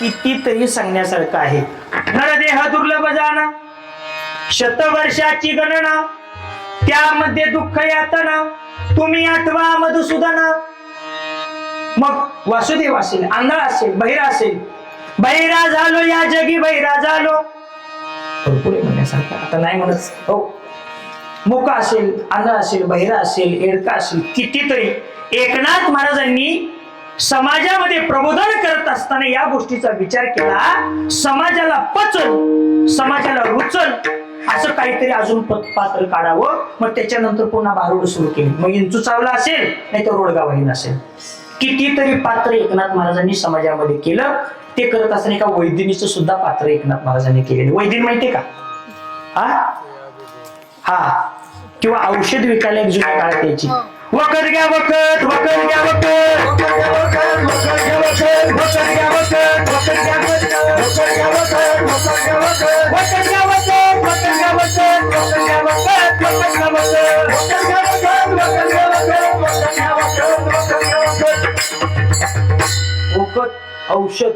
कितीतरी सांगण्यासारखं आहे. नरदेह दुर्लभ जाणा, शतवर्षाची गणना, त्यामध्ये दुःख यातना, तुम्ही आठवा मधुसूदना. मग वासुदेव असेल, आंधळा असेल, बहिरा असेल, बहिरा झालो या जगी बहिरा झालो, भरपूर आहे म्हणण्यासारखं, आता नाही म्हणत. हो, मुका असेल, आंधळा असेल, बहिरा असेल, एडका असेल, कितीतरी. एकनाथ महाराजांनी समाजामध्ये प्रबोधन करत असताना या गोष्टीचा विचार केला, समाजाला पचल, समाजाला रुचल असं काहीतरी अजून पात्र काढावं. मग त्याच्यानंतर पुन्हा भारुड सुरू केली. मग इंचू चावला असेल, नाही तर रोडगावाहीन असेल, कितीतरी पात्र एकनाथ महाराजांनी समाजामध्ये केलं. ते करत असताना एका वैदिनीचं सुद्धा पात्र एकनाथ महाराजांनी केलेलं. वैदिन माहितीये का? हा, किंवा औषध विकायला एक जुन्या काळात यायची. वखत घ्या वखत, वखत घ्या वखत, वखत घ्या वखत, वखत घ्या वखत, वखत घ्या वखत, वखत घ्या वखत, वखत घ्या वखत, वखत घ्या वखत, वखत घ्या वखत, वखत घ्या वखत, वखत घ्या वखत, वखत घ्या वखत, वखत घ्या वखत, वखत घ्या वखत, वखत घ्या वखत, वखत घ्या वखत. वखत औषध